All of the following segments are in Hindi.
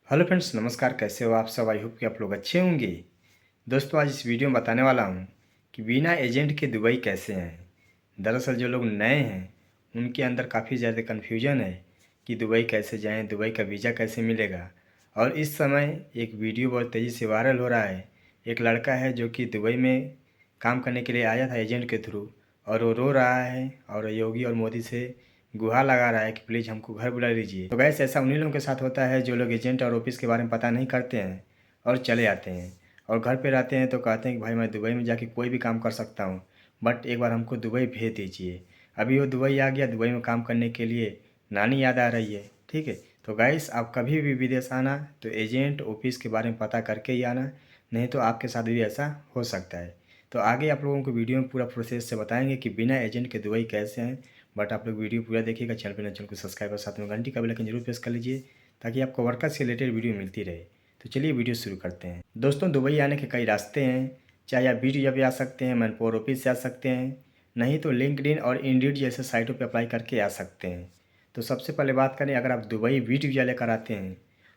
हेलो फ्रेंड्स, नमस्कार। कैसे हो आप सब? आई होप कि आप लोग अच्छे होंगे। दोस्तों, आज इस वीडियो में बताने वाला हूँ कि बिना एजेंट के दुबई कैसे आएँ। दरअसल जो लोग नए हैं उनके अंदर काफ़ी ज़्यादा कन्फ्यूजन है कि दुबई कैसे जाएं, दुबई का वीज़ा कैसे मिलेगा। और इस समय एक वीडियो बहुत तेज़ी से वायरल हो रहा है। एक लड़का है जो कि दुबई में काम करने के लिए आया था एजेंट के थ्रू, और वो रो रहा है और योगी और मोदी से गुहार लगा रहा है कि प्लीज़ हमको घर बुला लीजिए। तो गैस ऐसा उन्हीं लोगों के साथ होता है जो लोग एजेंट और ऑफिस के बारे में पता नहीं करते हैं और चले आते हैं और घर पे रहते हैं तो कहते हैं कि भाई मैं दुबई में जाके कोई भी काम कर सकता हूँ, बट एक बार हमको दुबई भेज दीजिए। अभी वो दुबई आ गया, दुबई में काम करने के लिए नानी याद आ रही है। ठीक है, तो गाइस आप कभी भी विदेश आना तो एजेंट ऑफिस के बारे में पता करके ही आना, नहीं तो आपके साथ भी ऐसा हो सकता है। तो आगे आप लोगों को वीडियो में पूरा प्रोसेस से बताएंगे कि बिना एजेंट के दुबई कैसे हैं। बट आप लोग वीडियो पूरा देखिएगा, चैनल को सब्सक्राइब और साथ में घंटी का बेल आइकन जरूर प्रेस कर लीजिए ताकि आपको वर्कर से रिलेटेड वीडियो मिलती रहे। तो चलिए वीडियो शुरू करते हैं। दोस्तों, दुबई आने के कई रास्ते हैं। चाहे आप वीडियो पे आ सकते हैं, मैनपावर ऑफिस से आ सकते हैं, नहीं तो लिंक्डइन और इंडीड जैसे साइटों पर अप्लाई करके आ सकते हैं। तो सबसे पहले बात करें, अगर आप दुबई वीडियो लेकर आते हैं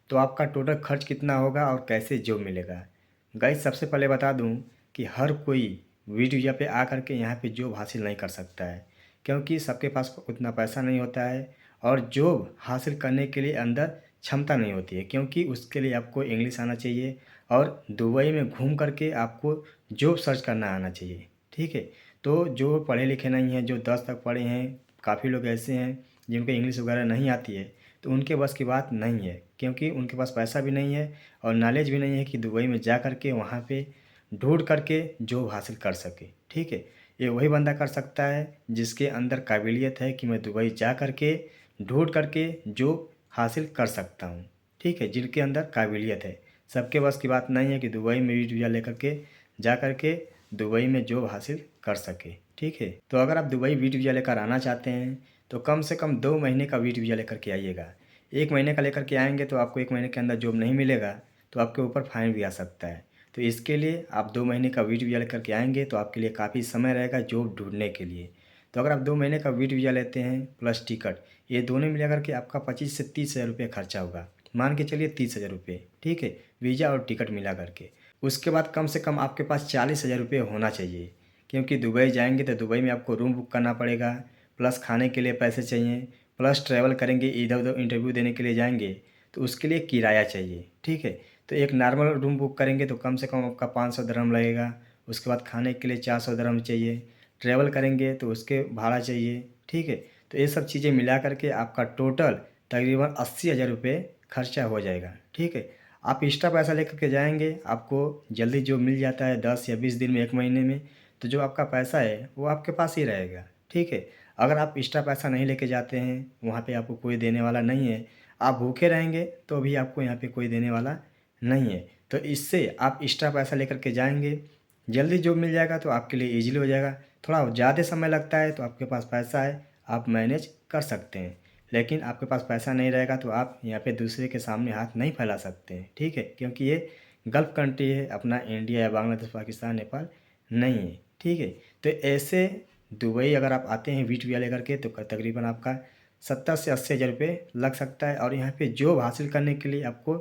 तो आपका टोटल खर्च कितना होगा और कैसे जॉब मिलेगा। गाइस सबसे पहले बता दूं कि हर कोई वीडियो पे आ करके यहाँ पे जॉब हासिल नहीं कर सकता है, क्योंकि सबके पास उतना पैसा नहीं होता है और जॉब हासिल करने के लिए अंदर क्षमता नहीं होती है, क्योंकि उसके लिए आपको इंग्लिश आना चाहिए और दुबई में घूम करके आपको जॉब सर्च करना आना चाहिए। ठीक है, तो जो पढ़े लिखे नहीं हैं, जो 10 तक पढ़े हैं, काफ़ी लोग ऐसे हैं जिनको इंग्लिश वगैरह नहीं आती है, तो उनके बस की बात नहीं है, क्योंकि उनके पास पैसा भी नहीं है और नॉलेज भी नहीं है कि दुबई में जा कर के वहाँ पे ढूंढ करके जॉब हासिल कर सके। ठीक है, ये वही बंदा कर सकता है जिसके अंदर काबिलियत है कि मैं दुबई जा कर के ढूंढ करके जॉब हासिल कर सकता हूँ। ठीक है, जिनके अंदर काबिलियत है। सबके बस की बात नहीं है कि दुबई में वीज़ा लेकर के जा कर के दुबई में जॉब हासिल कर सके। ठीक है, तो अगर आप दुबई वीज़ा लेकर आना चाहते हैं तो कम से कम 2 महीने का वीज़ा लेकर के आइएगा। 1 महीने का लेकर के आएंगे तो आपको 1 महीने के अंदर जॉब नहीं मिलेगा तो आपके ऊपर फाइन भी आ सकता है। तो इसके लिए आप 2 महीने का वीज़ा लेकर के आएंगे तो आपके लिए काफ़ी समय रहेगा जॉब ढूंढने के लिए। तो अगर आप 2 महीने का वीज़ा लेते हैं प्लस टिकट, ये दोनों मिला करके आपका 25 से 30 हज़ार रुपये खर्चा होगा। मान के चलिए 30 हज़ार रुपये। ठीक है, वीज़ा और टिकट मिला करके। उसके बाद कम से कम आपके पास 40 हज़ार रुपये होना चाहिए, क्योंकि दुबई जाएंगे तो दुबई में आपको रूम बुक करना पड़ेगा, प्लस खाने के लिए पैसे चाहिए, प्लस ट्रैवल करेंगे, इधर उधर इंटरव्यू देने के लिए जाएंगे तो उसके लिए किराया चाहिए। ठीक है, तो एक नॉर्मल रूम बुक करेंगे तो कम से कम आपका 500 दिरहम लगेगा। उसके बाद खाने के लिए 400 दिरहम चाहिए, ट्रैवल करेंगे तो उसके भाड़ा चाहिए। ठीक है, तो ये सब चीज़ें मिला करके आपका टोटल तकरीबन 80 हज़ार रुपये खर्चा हो जाएगा। ठीक है, आप एक्स्ट्रा पैसा लेकर के जाएंगे, आपको जल्दी जो मिल जाता है 10 या 20 दिन में, 1 महीने में, तो जो आपका पैसा है वो आपके पास ही रहेगा। ठीक है, अगर आप एक्स्ट्रा पैसा नहीं लेके जाते हैं, वहाँ पे आपको कोई देने वाला नहीं है, आप भूखे रहेंगे तो भी आपको यहाँ पे कोई देने वाला नहीं है। तो इससे आप एक्स्ट्रा पैसा लेकर के जाएंगे, जल्दी जॉब मिल जाएगा तो आपके लिए ईजिली हो जाएगा। थोड़ा ज़्यादा समय लगता है तो आपके पास पैसा है, आप मैनेज कर सकते हैं। लेकिन आपके पास पैसा नहीं रहेगा तो आप यहाँ पे दूसरे के सामने हाथ नहीं फैला सकते हैं। ठीक है, क्योंकि ये गल्फ कंट्री है, अपना इंडिया या बांग्लादेश, पाकिस्तान, नेपाल नहीं है। ठीक है, तो ऐसे दुबई अगर आप आते हैं वीज़ा लेकर के तो तकरीबन आपका 70 से 80 हज़ार रुपये लग सकता है। और यहाँ पे जॉब हासिल करने के लिए आपको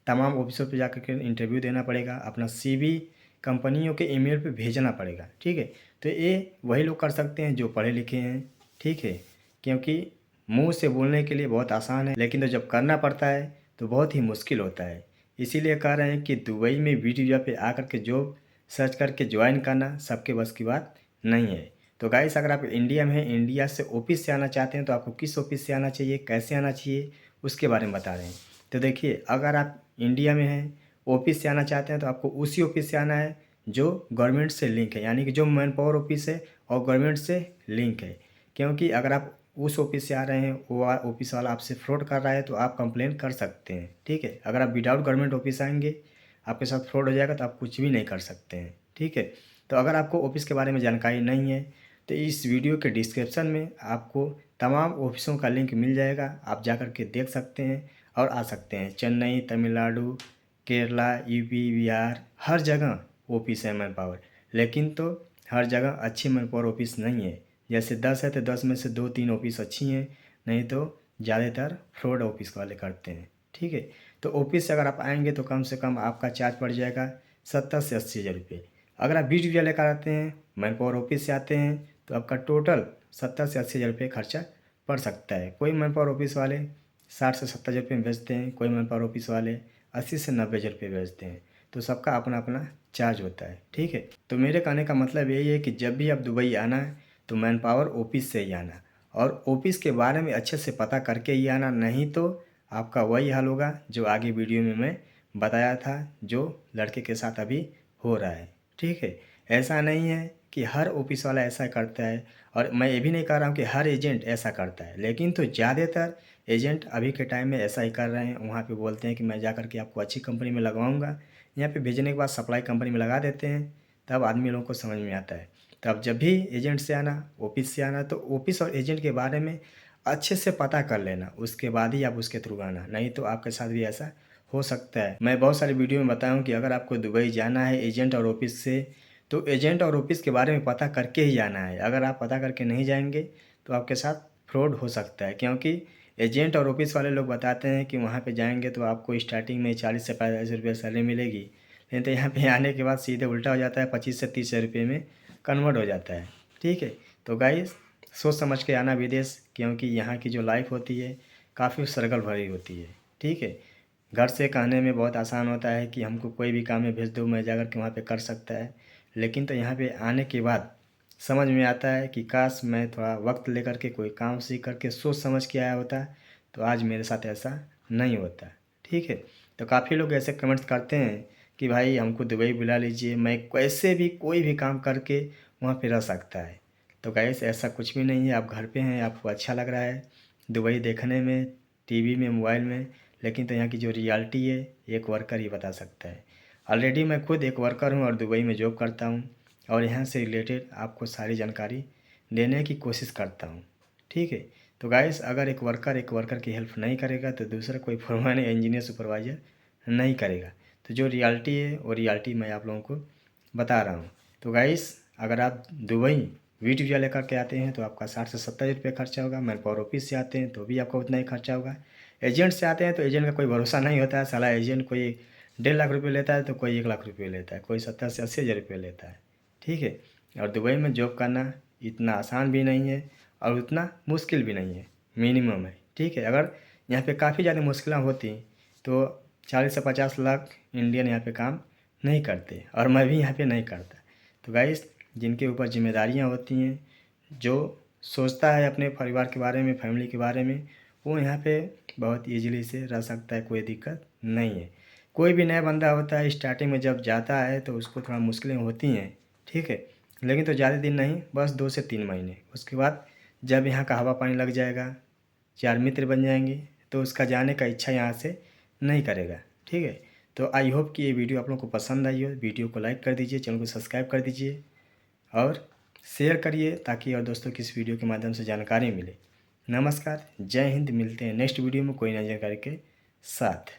तमाम ऑफिसों पे जाकर के इंटरव्यू देना पड़ेगा, अपना सीवी कंपनियों के ईमेल पे भेजना पड़ेगा। ठीक है, तो ये वही लोग कर सकते हैं जो पढ़े लिखे हैं। ठीक है, क्योंकि मुंह से बोलने के लिए बहुत आसान है, लेकिन तो जब करना पड़ता है तो बहुत ही मुश्किल होता है। इसीलिए कह रहे हैं कि दुबई में वीज़ा पे आकर के जॉब सर्च करके ज्वाइन करना सबके बस की बात नहीं है। तो गाइस अगर आप इंडिया में हैं, इंडिया से ऑफिस से आना चाहते हैं तो आपको किस ऑफिस से आना चाहिए, कैसे आना चाहिए, उसके बारे में बता रहे हैं। तो देखिए, अगर आप इंडिया में हैं, ऑफिस से आना चाहते हैं तो आपको उसी ऑफिस से आना है जो गवर्नमेंट से लिंक है, यानी कि जो मैन पावर ऑफिस है और गवर्नमेंट से लिंक है। क्योंकि अगर आप उस ऑफिस से आ रहे हैं, वो ऑफिस वाला आपसे फ्रॉड कर रहा है तो आप कंप्लेन कर सकते हैं। ठीक है, अगर आप विदाउट गवर्नमेंट ऑफिस आएंगे, आपके साथ फ्रॉड हो जाएगा तो आप कुछ भी नहीं कर सकते हैं। ठीक है, तो अगर आपको ऑफिस के बारे में जानकारी नहीं है तो इस वीडियो के डिस्क्रिप्शन में आपको तमाम ऑफिसों का लिंक मिल जाएगा, आप जा कर के देख सकते हैं और आ सकते हैं। चेन्नई, तमिलनाडु, केरला, यूपी, बिहार, हर जगह ऑफिस है मैन पावर। लेकिन तो हर जगह अच्छी मैन पावर ऑफिस नहीं है। जैसे 10 है तो 10 में से 2-3 ऑफिस अच्छी हैं, नहीं तो ज़्यादातर फ्रॉड ऑफिस वाले करते हैं। ठीक है, तो ऑफिस से अगर आप आएंगे तो कम से कम आपका चार्ज पड़ जाएगा 70 से 80 हज़ार रुपये। अगर आप 20 रुपया लेकर आते हैं, मैन पावर ऑफिस से आते हैं, तो आपका टोटल 70 से 80 हज़ार रुपये खर्चा पड़ सकता है। कोई मैन पावर ऑफिस वाले 60 से 70 हज़ार रुपये में बेचते हैं, कोई मैन पावर ऑफिस वाले 80 से 90 हज़ार रुपये बेचते हैं। तो सबका अपना अपना चार्ज होता है, ठीक है। तो मेरे कहने का मतलब यही है कि जब भी आप दुबई आना है तो मैन पावर ऑफिस से ही आना, और ऑफिस के बारे में अच्छे से पता करके ही आना, नहीं तो आपका वही हाल होगा जो आगे वीडियो में मैं बताया था, जो लड़के के साथ अभी हो रहा है, ठीक है। ऐसा नहीं है कि हर ऑफिस वाला ऐसा करता है, और मैं ये भी नहीं कह रहा हूँ कि हर एजेंट ऐसा करता है, लेकिन तो ज़्यादातर एजेंट अभी के टाइम में ऐसा ही कर रहे हैं। वहाँ पे बोलते हैं कि मैं जा कर के आपको अच्छी कंपनी में लगवाऊँगा, यहाँ पे भेजने के बाद सप्लाई कंपनी में लगा देते हैं, तब आदमी लोगों को समझ में आता है। तो अब जब भी एजेंट से आना, ऑफिस से आना, तो ऑफिस और एजेंट के बारे में अच्छे से पता कर लेना, उसके बाद ही आप उसके थ्रू आना, नहीं तो आपके साथ भी ऐसा हो सकता है। मैं बहुत सारी वीडियो में बताया हूँ कि अगर आपको दुबई जाना है एजेंट और ऑफिस से, तो एजेंट और ऑफिस के बारे में पता करके ही जाना है। अगर आप पता करके नहीं जाएंगे तो आपके साथ फ्रॉड हो सकता है, क्योंकि एजेंट और ऑफिस वाले लोग बताते हैं कि वहाँ पे जाएंगे तो आपको स्टार्टिंग में 40 से 45 रुपये सैलरी मिलेगी, लेकिन तो यहाँ पे आने के बाद सीधे उल्टा हो जाता है, 25 से 30 हज़ार रुपये में कन्वर्ट हो जाता है, ठीक है। तो गाइस, सोच समझ के आना विदेश, क्योंकि यहाँ की जो लाइफ होती है काफ़ी स्ट्रगल भरी होती है, ठीक है। घर से कहने में बहुत आसान होता है कि हमको कोई भी काम में भेज दो, मैं जाकर के वहाँ पे कर सकता है, लेकिन तो यहाँ पे आने के बाद समझ में आता है कि काश मैं थोड़ा वक्त लेकर के कोई काम सीख करके सोच समझ के आया होता, तो आज मेरे साथ ऐसा नहीं होता, ठीक है। तो काफ़ी लोग ऐसे कमेंट्स करते हैं कि भाई हमको दुबई बुला लीजिए, मैं कैसे भी कोई भी काम करके वहाँ पे रह सकता है। तो गाइस, ऐसा कुछ भी नहीं है। आप घर पे हैं, आपको अच्छा लग रहा है दुबई देखने में, टीवी में, मोबाइल में, लेकिन तो यहाँ की जो रियलिटी है एक वर्कर ही बता सकता है। ऑलरेडी मैं खुद एक वर्कर हूँ और दुबई में जॉब करता हूँ, और यहाँ से रिलेटेड आपको सारी जानकारी देने की कोशिश करता हूँ, ठीक है। तो गाइस, अगर एक वर्कर की हेल्प नहीं करेगा तो दूसरा कोई फोरमैन या इंजीनियर सुपरवाइज़र नहीं करेगा। तो जो रियलिटी है वो रियलिटी मैं आप लोगों को बता रहा हूँ। तो गाइस, अगर आप दुबई वीडियो लेकर के आते हैं तो आपका 60 से 70 हज़ार रुपये खर्चा होगा। मैन पावर ऑफिस से आते हैं तो भी आपका उतना ही खर्चा होगा। एजेंट से आते हैं तो एजेंट का कोई भरोसा नहीं होता है, साला एजेंट कोई 1.5 लाख रुपये लेता है तो कोई 1 लाख रुपये लेता है, कोई 70 से 80 हज़ार रुपये लेता है, ठीक है। और दुबई में जॉब करना इतना आसान भी नहीं है और उतना मुश्किल भी नहीं है, मिनिमम है, ठीक है। अगर यहाँ पे काफ़ी ज़्यादा मुश्किलें होती तो 40 से 50 लाख इंडियन यहाँ पे काम नहीं करते, और मैं भी यहाँ पे नहीं करता। तो गाइस, जिनके ऊपर जिम्मेदारियाँ होती हैं, जो सोचता है अपने परिवार के बारे में, फैमिली के बारे में, वो यहाँ पे बहुत ईजीली से रह सकता है, कोई दिक्कत नहीं है। कोई भी नया बंदा होता है स्टार्टिंग में जब जाता है तो उसको थोड़ा मुश्किलें होती हैं, ठीक है, लेकिन तो ज़्यादा दिन नहीं, बस 2 से 3 महीने। उसके बाद जब यहाँ का हवा पानी लग जाएगा, 4 मित्र बन जाएंगे, तो उसका जाने का इच्छा यहाँ से नहीं करेगा, ठीक है। तो आई होप कि ये वीडियो आप लोगों को पसंद आई हो। वीडियो को लाइक कर दीजिए, चैनल को सब्सक्राइब कर दीजिए और शेयर करिए, ताकि और दोस्तों की इस वीडियो के माध्यम से जानकारी मिले। नमस्कार, जय हिंद। मिलते हैं नेक्स्ट वीडियो में कोई नई जानकारी के साथ।